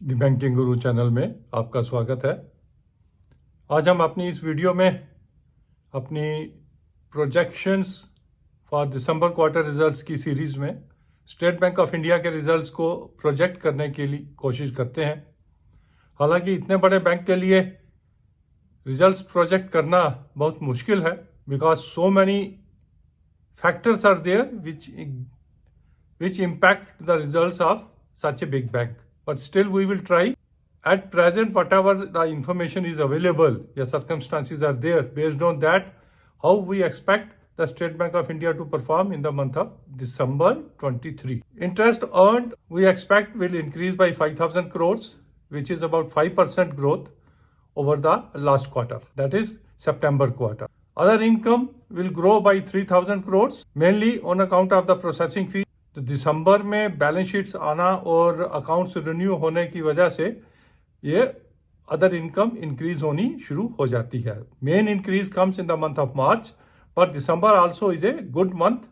The banking Guru channel में आपका स्वागत है। आज हम अपनी इस वीडियो में अपनी projections for December quarter results की सीरीज़ में स्टेट बैंक ऑफ इंडिया के रिजल्ट्स को प्रोजेक्ट करने के लिए कोशिश करते हैं। हालांकि इतने बड़े बैंक के लिए रिजल्ट्स प्रोजेक्ट करना बहुत मुश्किल है, because so many factors are there which impact the results of such a big bank. But still we will try. At present, whatever the information is available, the circumstances are there. Based on that, how we expect the State Bank of India to perform in the month of December 23. Interest earned, we expect will increase by 5,000 crores, which is about 5% growth over the last quarter, that is September quarter. Other income will grow by 3,000 crores, mainly on account of the processing fee. तो दिसंबर में balance sheets आना और accounts renew होने की वजह से ये other income increase होनी शुरू हो जाती है। Main increase comes in the month of March, but December also is a good month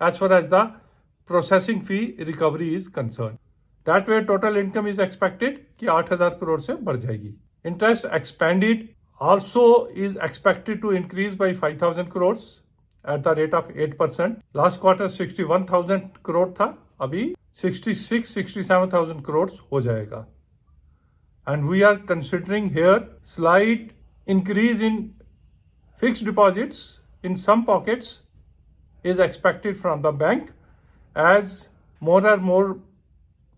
as far as the processing fee recovery is concern. That way total income is expected कि 8,000 करोड़ से बढ़ जाएगी। Interest expended also is expected to increase by 5,000 crore at the rate of 8%. Last quarter 61,000 crore था, अभी 66-67,000 करोड़ हो जाएगा। And we are considering here slight increase in fixed deposits in some pockets is expected from the bank, as more and more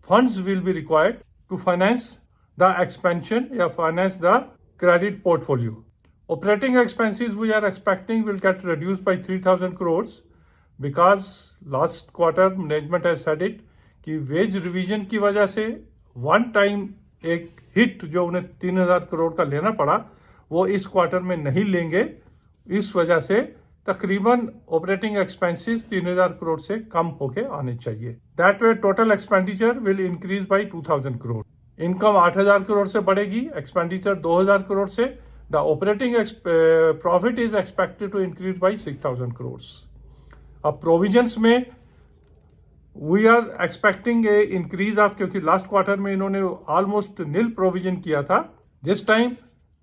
funds will be required to finance the expansion or finance the credit portfolio. Operating expenses we are expecting will get reduced by 3,000 crores because last quarter management has said it कि veg revision की वजह से one time एक hit जो उन्हें 3,000 करोड़ का लेना पड़ा वो इस क्वार्टर में नहीं लेंगे। इस वजह से तकरीबन ऑपरेटिंग एक्सपेंसेस 3,000 करोड़ से कम होके आने चाहिए। That way total expenditure will increase by 2,000 crore. Income 8,000 crore से बढ़ेगी, एक्सपेंडिचर 2,000 करोड़ से। The operating profit is expected to increase by 6,000 crores. अब provisions में we are expecting a increase of, क्योंकि last quarter में इन्होंने almost nil provision किया था, this time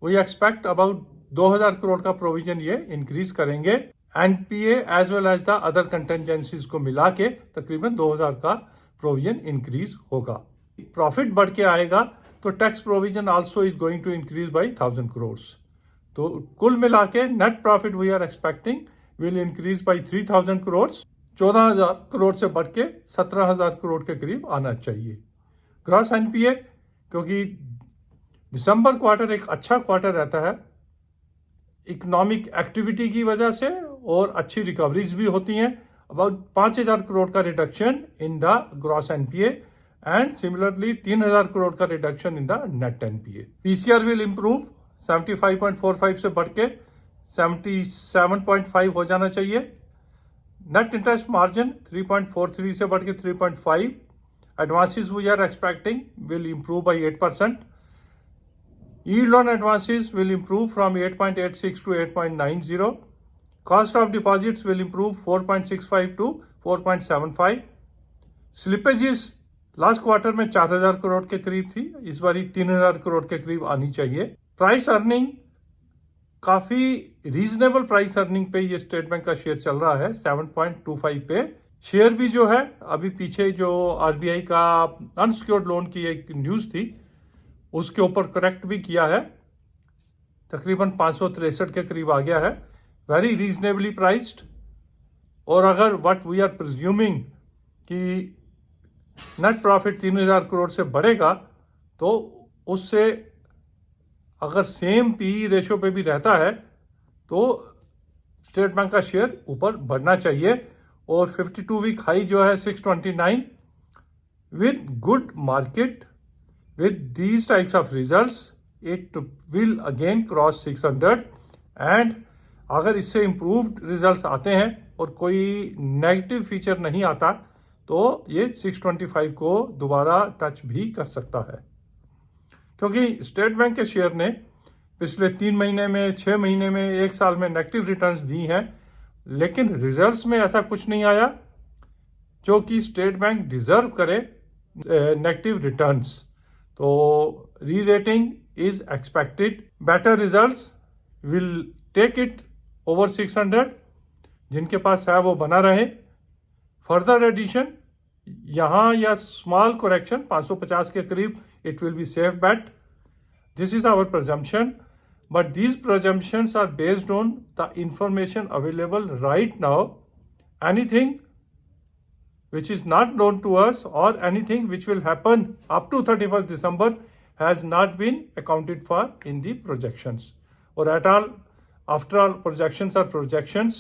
we expect about 2,000 crore का provision ये increase करेंगे। NPA as well as the other contingencies को मिला के तकरीबन 2,000 का provision increase होगा। Profit बढ़ के आएगा तो tax provision also is going to increase by 1,000 crore. तो कुल मिला के net profit we are expecting will increase by 3,000 crore. 14,000 crore से बढ़ के 17,000 करोड़ के करीब आना चाहिए। ग्रॉस एनपीए, क्योंकि दिसंबर क्वार्टर एक अच्छा क्वार्टर रहता है इकोनॉमिक एक्टिविटी की वजह से और अच्छी रिकवरीज भी होती हैं। अबाउट 5,000 करोड़ का reduction in the gross NPA and similarly 3,000 crore का reduction in the net NPA. PCR will improve 75.45 से बढ़ के 77.5 हो जाना चाहिए। नेट इंटरेस्ट मार्जिन 3.43 से बढ़ के 3.5। Advances we are expecting will improve by 8%। yield on advances will improve from 8.86 to 8.90। cost of deposits will improve 4.65 to 4.75। slippages last quarter में 4,000 करोड़ के करीब थी, इस बार 3,000 करोड़ के करीब आनी चाहिए। प्राइस अर्निंग काफी रीजनेबल प्राइस अर्निंग पे ये स्टेट बैंक का शेयर चल रहा है 7.25 पे। शेयर भी जो है अभी पीछे जो आरबीआई का अनसिक्योर्ड लोन की एक न्यूज थी उसके ऊपर करेक्ट भी किया है, तकरीबन 563 के करीब आ गया है। Very reasonably priced. और अगर व्हाट वी आर प्रिज्यूमिंग कि नेट प्रॉफिट 3,000 करोड़ से बढ़ेगा तो उससे अगर सेम पी रेशो पे भी रहता है तो स्टेट बैंक का शेयर ऊपर बढ़ना चाहिए। और 52 वीक हाई जो है 629 with good market with these types of results it will again cross 600। And अगर इससे इम्प्रूव्ड रिजल्ट्स आते हैं और कोई नेगेटिव फीचर नहीं आता तो ये 625 को दोबारा टच भी कर सकता है। क्योंकि स्टेट बैंक के शेयर ने पिछले 3 महीने में, 6 महीने में, 1 साल में नेगेटिव रिटर्न्स दी हैं, लेकिन रिजल्ट्स में ऐसा कुछ नहीं आया जो कि स्टेट बैंक डिजर्व करे नेगेटिव रिटर्न्स। तो re-rating is expected. Better results will take it over 600. जिनके पास है वो बना रहे. फर्दर एडिशन यहाँ या स्मॉल करेक्शन 550 के करीब it will be safe bet. This is our presumption, but these presumptions are based on the information available right now. Anything which is not known to us or anything which will happen up to 31st December has not been accounted for in the projections. Or at all, after all, projections are projections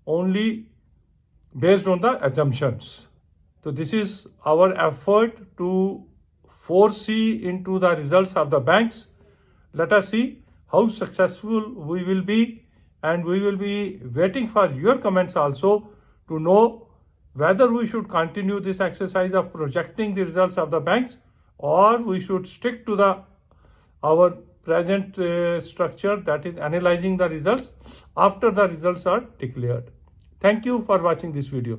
only based on the assumptions. So this is our effort to foresee into the results of the banks. Let us see how successful we will be, and we will be waiting for your comments also to know whether we should continue this exercise of projecting the results of the banks, or we should stick to our present structure, that is analyzing the results after the results are declared. Thank you for watching this video.